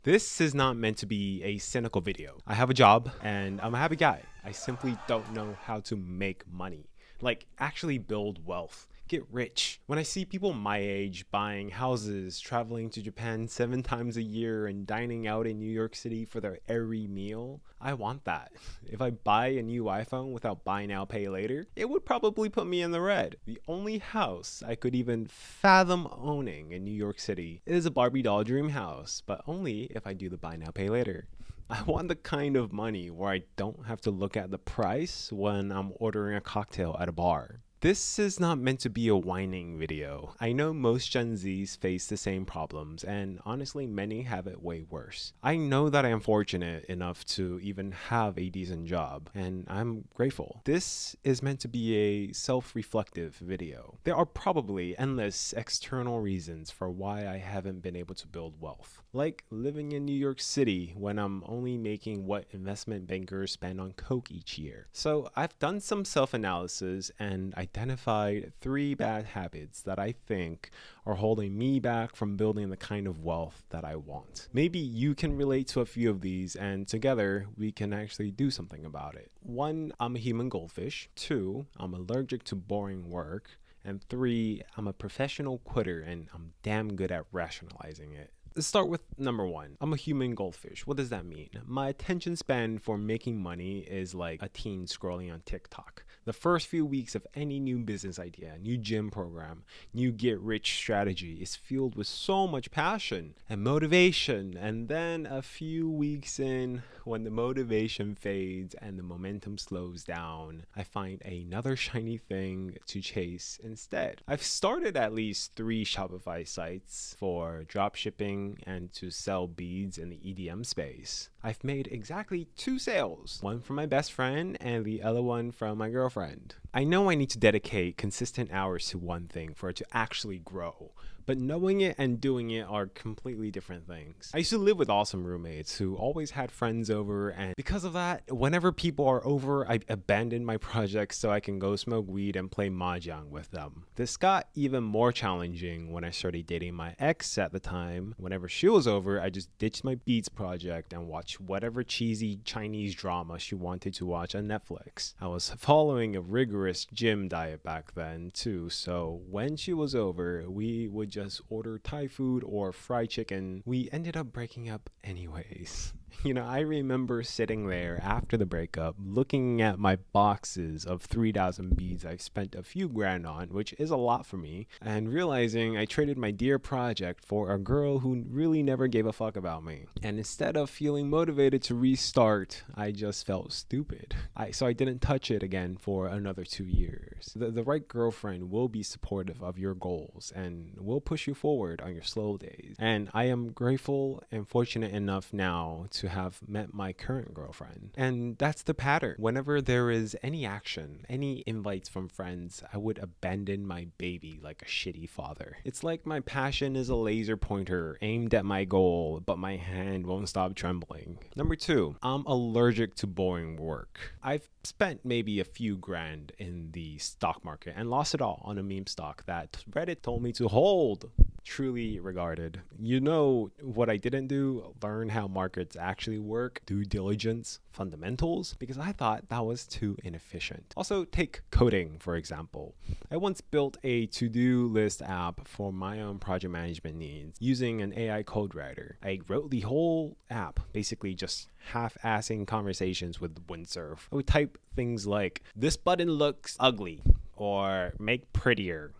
This is not meant to be a cynical video. I have a job and I'm a happy guy. I simply don't know how to make money. Like, actually build wealth. Get rich. When I see people my age buying houses, traveling to Japan 7 times a year, and dining out in New York City for their every meal, I want that. If I buy a new iPhone without buy now, pay later, it would probably put me in the red. The only house I could even fathom owning in New York City is a Barbie doll dream house, but only if I do the buy now, pay later. I want the kind of money where I don't have to look at the price when I'm ordering a cocktail at a bar. This is not meant to be a whining video. I know most Gen Zs face the same problems, and honestly, many have it way worse. I know that I am fortunate enough to even have a decent job, and I'm grateful. This is meant to be a self-reflective video. There are probably endless external reasons for why I haven't been able to build wealth. Like living in New York City when I'm only making what investment bankers spend on Coke each year. So I've done some self-analysis and identified 3 bad habits that I think are holding me back from building the kind of wealth that I want. Maybe you can relate to a few of these, and together we can actually do something about it. 1, I'm a human goldfish. 2, I'm allergic to boring work. And 3, I'm a professional quitter and I'm damn good at rationalizing it. Let's start with number 1. I'm a human goldfish. What does that mean? My attention span for making money is like a teen scrolling on TikTok. The first few weeks of any new business idea, new gym program, new get rich strategy is filled with so much passion and motivation. And then a few weeks in, when the motivation fades and the momentum slows down, I find another shiny thing to chase instead. I've started at least 3 Shopify sites for dropshipping and to sell beads in the EDM space. I've made exactly 2 sales, one from my best friend and the other one from my girlfriend. I know I need to dedicate consistent hours to one thing for it to actually grow, but knowing it and doing it are completely different things. I used to live with awesome roommates who always had friends over, and because of that, whenever people are over, I abandon my projects so I can go smoke weed and play mahjong with them. This got even more challenging when I started dating my ex at the time. Whenever she was over, I just ditched my beats project and watched whatever cheesy Chinese drama she wanted to watch on Netflix. I was following a rigorous gym diet back then too, so when she was over, we would just order Thai food or fried chicken. We ended up breaking up anyways. You know, I remember sitting there after the breakup, looking at my boxes of 3,000 beads I spent a few grand on, which is a lot for me, and realizing I traded my dear project for a girl who really never gave a fuck about me. And instead of feeling motivated to restart, I just felt stupid. So I didn't touch it again for another 2 years. The right girlfriend will be supportive of your goals and will push you forward on your slow days. And I am grateful and fortunate enough now to have met my current girlfriend. And that's the pattern. Whenever there is any action, any invites from friends, I would abandon my baby like a shitty father. It's like my passion is a laser pointer aimed at my goal, but my hand won't stop trembling. Number 2, I'm allergic to boring work. I've spent maybe a few grand in the stock market and lost it all on a meme stock that Reddit told me to hold. Truly regarded. You know what I didn't do? Learn how markets actually work, due diligence, fundamentals, because I thought that was too inefficient. Also, take coding, for example. I once built a to-do list app for my own project management needs using an AI code writer. I wrote the whole app, basically just half-assing conversations with Windsurf. I would type things like, "This button looks ugly," or "make prettier."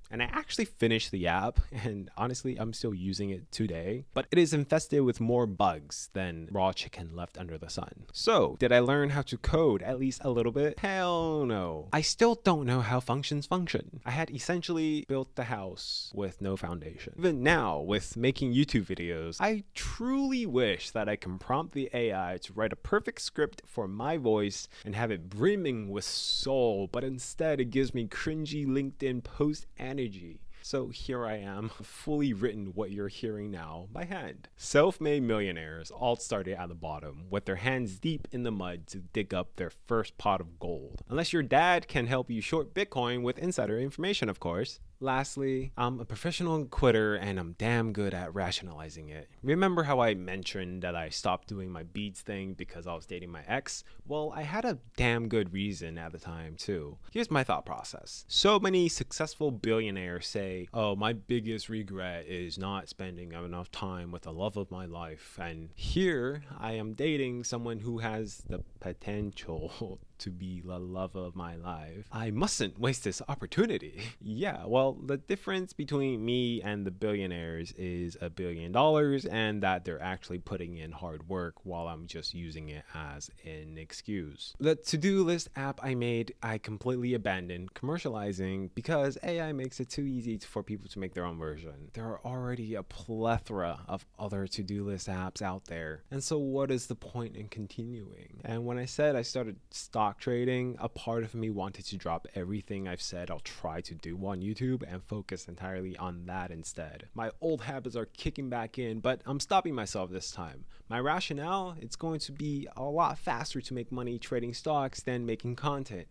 And I actually finished the app, and honestly, I'm still using it today, but it is infested with more bugs than raw chicken left under the sun. So, did I learn how to code at least a little bit? Hell no. I still don't know how functions function. I had essentially built the house with no foundation. Even now, with making YouTube videos, I truly wish that I can prompt the AI to write a perfect script for my voice and have it brimming with soul, but instead it gives me cringy LinkedIn post energy. So here I am, fully written what you're hearing now by hand. Self-made millionaires all started at the bottom, with their hands deep in the mud to dig up their first pot of gold. Unless your dad can help you short Bitcoin with insider information, of course. Lastly, I'm a professional quitter and I'm damn good at rationalizing it. Remember how I mentioned that I stopped doing my beads thing because I was dating my ex? Well, I had a damn good reason at the time too. Here's my thought process. So many successful billionaires say, oh, my biggest regret is not spending enough time with the love of my life. And here I am dating someone who has the potential to be the love of my life. I mustn't waste this opportunity. Yeah, well, the difference between me and the billionaires is $1 billion and that they're actually putting in hard work while I'm just using it as an excuse. The to-do list app I made, I completely abandoned commercializing because AI makes it too easy for people to make their own version. There are already a plethora of other to-do list apps out there. And so what is the point in continuing? And when I said I started stock trading, a part of me wanted to drop everything I've said I'll try to do on YouTube and focus entirely on that instead. My old habits are kicking back in, but I'm stopping myself this time. My rationale, it's going to be a lot faster to make money trading stocks than making content,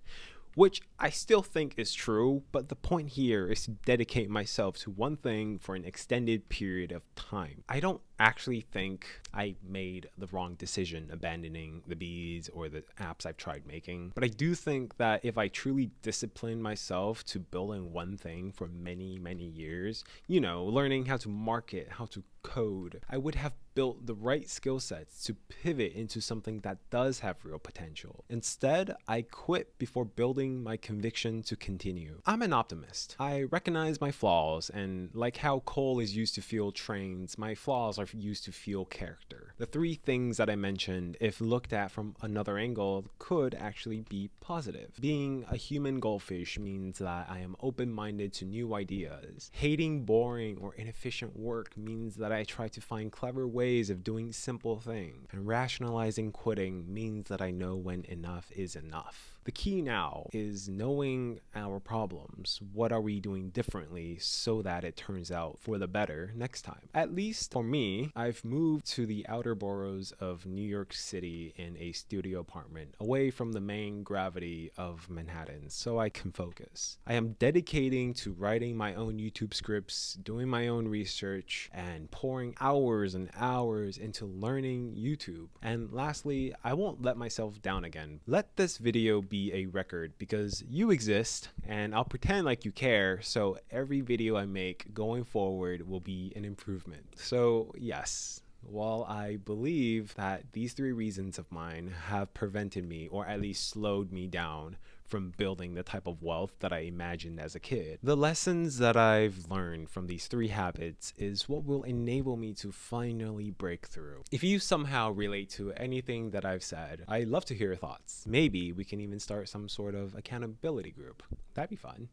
which I still think is true, but the point here is to dedicate myself to one thing for an extended period of time. I don't actually think I made the wrong decision abandoning the beads or the apps I've tried making, but I do think that if I truly disciplined myself to building one thing for many, many years, learning how to market, how to code, I would have built the right skill sets to pivot into something that does have real potential. Instead, I quit before building my conviction to continue. I'm an optimist. I recognize my flaws, and like how coal is used to fuel trains, my flaws are used to fuel character. The three things that I mentioned, if looked at from another angle, could actually be positive. Being a human goldfish means that I am open-minded to new ideas. Hating boring or inefficient work means that I try to find clever ways of doing simple things. And rationalizing quitting means that I know when enough is enough. The key now is knowing our problems. What are we doing differently so that it turns out for the better next time? At least for me, I've moved to the outer boroughs of New York City in a studio apartment, away from the main gravity of Manhattan, so I can focus. I am dedicating to writing my own YouTube scripts, doing my own research, and pouring hours and hours into learning YouTube. And lastly, I won't let myself down again. Let this video be a record because you exist and I'll pretend like you care, so every video I make going forward will be an improvement. So yes, while I believe that these three reasons of mine have prevented me, or at least slowed me down, from building the type of wealth that I imagined as a kid, the lessons that I've learned from these three habits is what will enable me to finally break through. If you somehow relate to anything that I've said, I'd love to hear your thoughts. Maybe we can even start some sort of accountability group. That'd be fun.